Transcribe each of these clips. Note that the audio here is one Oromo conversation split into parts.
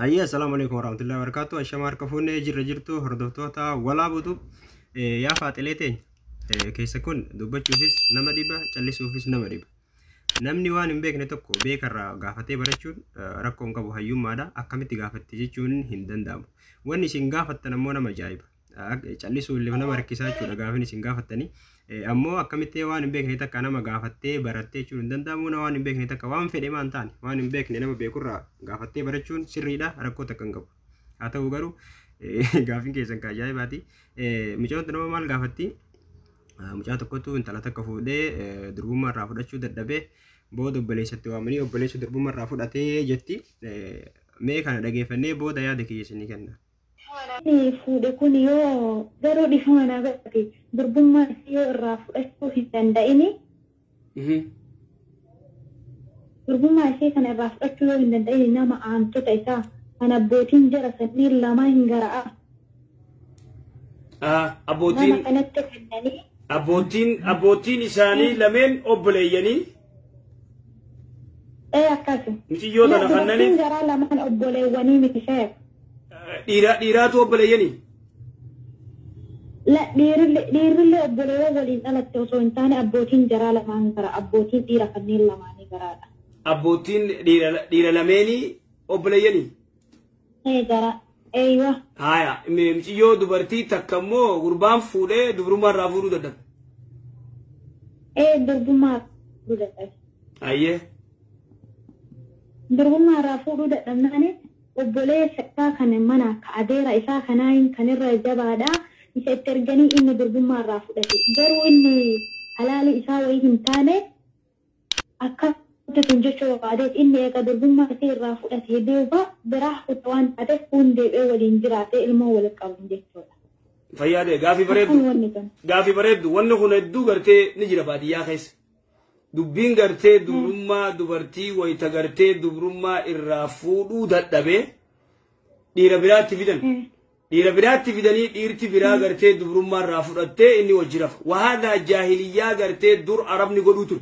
Ayya assalamualaikum warahmatullahi wabarakatuh. Ashamar kafune jirtu hordoftoota walaa butu yaa faaxileeteen keessa kun dubbachuufis nama dhiba callisuufis nama dhiba. Namni waan hin beekne tokko beekarraa gaafatee barachuun rakkoon qabu hayyummaadha. Akkamitti gaafatti jechuun hin danda'amu. Wanni isin gaafattan ammoo nama ajaa'iba. Callisuu illee nama rakkisaa jechuudha gaafin isin gaafattanii. Ammoo akkamitti waan hin beekne takka nama gaafattee barattee jechuun hin danda'amu. Waan hin beekne takka waan fedhe maan taane waan hin beekne nama beekurraa gaafattee barachuun sirriidha rakkoo takka hin qabu. Haa ta'u garuu gaafin keessan ka ajaa'ibaati. Mucaan nama maal gaafatti? Mucaa tokkotu intala takka fuudhee durbummaa irraa fudhachuu dadhabee booda obboleessatti waamanii obboleessu durbummaa irraa fudhatee jetti. Mee kana dhageeffannee booda yaada kiyyeessinii kenna. Fuudhe kun yoo garuu dhifama na garte durbummaa yoo irraa fudhachuu hin danda'ini. Durbummaa ishee kana irraa fudhachuu yoo hin danda'ini nama aantota isaa kan abbootiin jara sanniin lamaa hin gara'a. Abbootiin isaanii lameen obboleeyyanii. Akkasuma. Miciyoo tana kannanii. Abbootiin jaraa lamaan obboleewwanii miti sheek. Dhiiraatu obboleeyyanii. La dhiirrillee obboleewwan waliin dhalatte osoo hin taane abbootiin jaraa lamaan gara abbootiin dhiira kanneen lamaanii garaadha. Abbootiin dhiira lameenii obboleeyyanii. Gara. Eeywa. Haya, miciyoo dubartii takka immoo gurbaan fuudhee dubrummaa irraa fuudhuu dadhabe. Durbummaa fuudhuu dadhabe. Ayyee. Durbummaa irraa fuudhuu dadhabnaani obboleessa isaa kan mana ka adeera isaa kanaayin kan irra jabaadha. Isa itti erganii inni durbummaa irraa fudhate. Garuu inni halaali isaa wayii hin taane akka tun jechuu barbaadeet inni eega durbummaa isee irraa fudhatee duuba biraa kutaa waan taateef hundeedhee waliin jiraatee ilmoo walitti qaban jechuudha. Fayyaadee gaafii bareeddu wanni kun hedduu gartee ni jira baadiyyaa keessa. Dubbiin gartee dubrummaa dubartii wayita gartee dubrummaa irraa fuudhuu dadhabee dhiira biraatti fidan. Dhiira biraatti fidanii dhiirti biraa gartee dubrummaa irraa fudhattee inni wajji rafa. Wahaadaa jaahiliyyaa gartee dur arabni godhuu ture.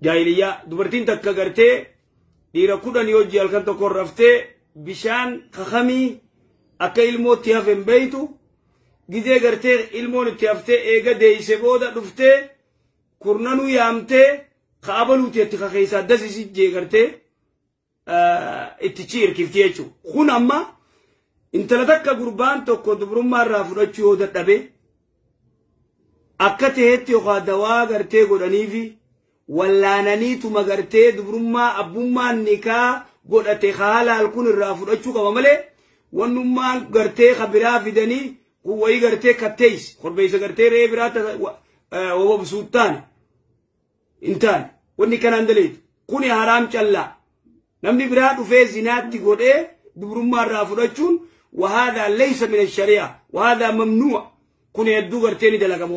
Jaahiliyyaa dubartiin takka gartee dhiira 10 hojii halkan tokko raftee bishaan kakamii akka ilmootti hafeen beeytu gizee gartee ilmoon itti haftee eega deeyse booda dhuftee kurnanuu yaamtee kaabaluuti itti kakeessaa dasisi jee gartee itti ciirkifti jechuudha. Kun amma intala takka gurbaan tokko dubrummaa irraa fudhachuu yoo dadhabe akka ta'etti yookaan dawaa gartee godhaniifi wallaananiituma gartee dubrummaa abbummaan nikaa godhate halaal kun irraa fudhachuu qaba malee wannummaan gartee kabiraa fidanii kun wayii gartee kattees korbeessa gartee ree biraata wababsuuttaan intaan wanni kanaan daleetu kuni haraam callaa namni biraa dhufee zinaatti godhee dubrummaa irraa fudhachuun wahaadaa laysa min ash-shari'a wahaadaa mamnu'a kun hedduu gartee ni dalagama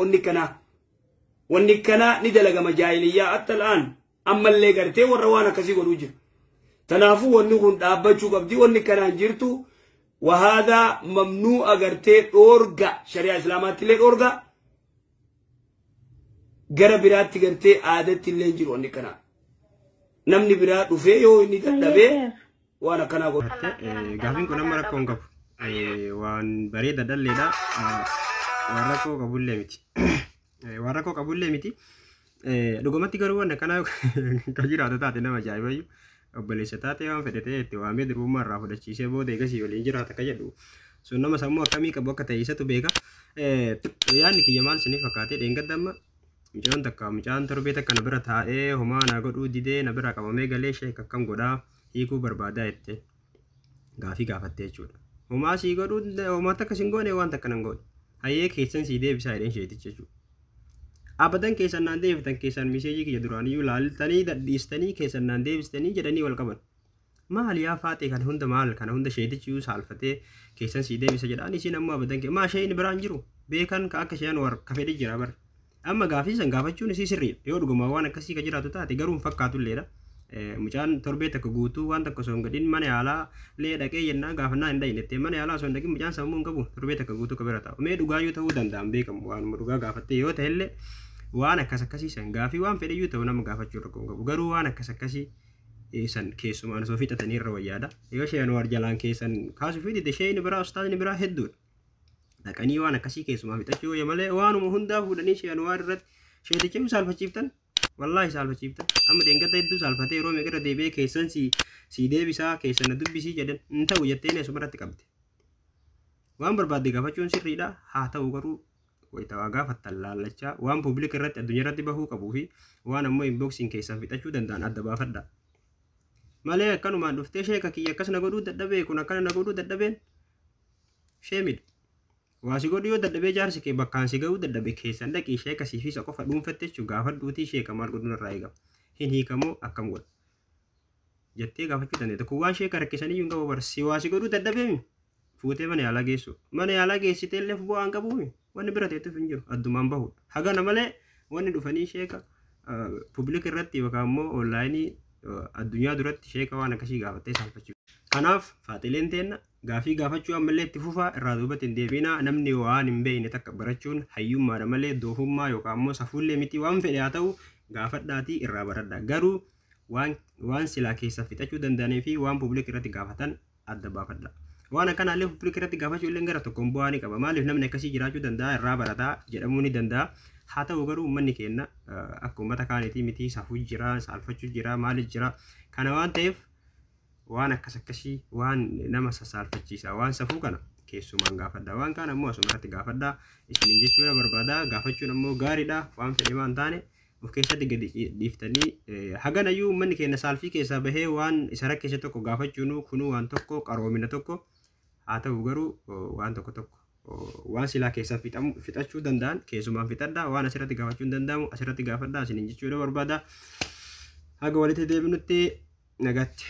wanni kana ni dalagama jaahiliyyaa hatta al'aan ammallee gartee warra waan akkasii godhuu jira. Tanaafuu wanni kun dhaabbachuu qabdi wanni kanaan jirtu wahaadaa mamnu'a gartee dhoorga shari'a islaamaatti illee dhoorga gara biraatti gartee aadatti illee jiru wanni kana. Namni biraa dhufee yoo inni dadhabee waan akkanaa godhu. Gaafiin kun amma rakkoo hin qabu. Waan bareeda dhalleedha. Waan rakkoo qabullee miti. Waan rakkoo qabullee miti. Dhugumatti garuu waan akkanaa kan jiraatu taate nama ajaa'ibayyuu. Obboleessa taate waan fedhatee itti waamee durbummaa irraa fudhachiisee booda eegasii waliin jiraata akka jedhu. Sun nama sammuu akkamii qabu akka ta'e isatu beeka. Yaadni kiyya maal isiniif fakkaatee dheengadda amma mucaan torbee takka na bira taa'ee homaa na godhuu didee na bira qabamee galee ishee akkam godhaa hiikuu barbaadaa jettee gaafii gaafattee jechuudha. Homaa sii godhuu homaa takka sin goone waan takka nan goone. Hayyee keessan sii deebisaa jedheen isheeticha jechuudha. Abadan keessan naan deebitan keessan miseejii kiyya duraaniyyuu laaltanii dadhiistanii keessan naan deebistanii jedhanii wal qaban. Maal yaa faatee kana hunda maal kana hunda sheetichiyuu saalfatee keessan sii deebisa jedhaan isin ammoo abadan maa sheen biraan jiru beekan ka akka sheen war ka fedhi jira bar. Amma gaafii san gaafachuun isii sirriidha. Yoo dhuguma waan akkasii ka jiraatu taate garuu hin fakkaatulleedha. Mucaan torbee takka guutuu waan takka osoo hin gadhiin mana yaalaa lee dhaqee yennaa gaafannaa hin dhayinettee mana yaalaa osoo hin dhaqin mucaan sammuu hin qabu torbee takka guutuu ka bira taa'u. Mee dhugaa yoo ta'uu danda'an beekamu waanuma dhugaa gaafattee yoo ta'ellee waan akkas akkasii san gaafii waan fedhiyyuu ta'u nama gaafachuu rakkoo hin qabu. Garuu waan akkas akkasii san keessumaan osoo fixatanii irra wayyaadha. Yoo Sheek Anwaar jalaan keessan kaasuu fi dide Sheekni biraa ustaazni biraa hedduudha. Dhaqanii waan akkasii keessumaa fixachuu wayya malee waanuma hundaa fuudhanii Sheek Anwaar irratti sheeticha saalfachiiftan. Wallahi saalfachiiftan. Amma deengata hedduu saalfatee yeroo meeqarra deebi'ee keessan si deebisaa keessan dubbisii jedhan hin ta'u jetteen asumarratti qabde. Waan barbaadde gaafachuun sirriidha. Haa ta'u garuu wayitawaa gaafattan laallachaa waan public irratti addunyaa irratti bahuu qabuu fi waan ammoo inboxing keessan fixachuu danda'an adda baafadha. Malee akkanumaan dhuftee sheeka kiyya akkas na godhuu dadhabee kun akkana na godhuu dadhabeen sheemidha. Waasi godhu yoo dadhabee jaarsi kee bakkaan si ga'uu dadhabe keessan dhaqii sheeka siifisa qofa dhuunfatte jechuun gaafadhuutii sheeka maal godhuun irraa eegama. Hin hiikamoo akkam godha. Jettee gaafachuu dandeetta. Kun waan sheeka rakkisanii hin qabu barsi waasi godhuu dadhabeemi. Fuutee mana yaalaa geessu. Mana yaalaa geessitee illee bu'aan qabuumi. Wanni bira teettuuf hin jiru. Addumaan bahudha. Hagana malee wanni dhufanii sheeka public irratti yookaan immoo onlaayinii addunyaa duratti sheeka waan akkasii gaafattee saalfachuu. Kanaaf faaxileen teenna gaafii gaafachuu ammallee itti fufaa irraa duubatti hin deebiinaa namni waan hin beekne takka barachuun hayyummaadha malee doofummaa yookaan immoo safuullee miti waan fedhe haa ta'u gaafadhaatii irraa baradha. Garuu waan silaa keessa fixachuu danda'anii fi waan public irratti gaafatan adda baafadha. Waan akkanaallee public irratti gaafachuu illee gara tokkoon bu'aa ni qaba. Maaliif namni akkasii jiraachuu danda'a irraa barataa jedhamuu ni danda'a. Haa ta'u garuu uummanni keenya akka uummata kaaniitii miti safuu jira saalfachuu jira maaliif jira. Kana waan ta'eef waan akkasii waan nama saalfachiisa waan safuu kana keessumaan gaafadha. Waan kaan ammoo asumarratti gaafadha. Isin jechuudha barbaada. Gaafachuun ammoo gaariidha. Waan fedhimaa hin taane of keessatti gadi dhiiftanii haganayyuu uummanni keenya saalfii keessaa bahee waan isa rakkeesse tokko gaafachuun kunuu waan tokko qaroomina tokko haa ta'u garuu waan tokko waan silaa keessaa fixachuu danda'an keessumaan fixadha. Waan asirratti gaafachuu hin danda'amu asirratti gaafadha. Isin jechuudha barbaada. Haga walitti deebinutti nagaatti.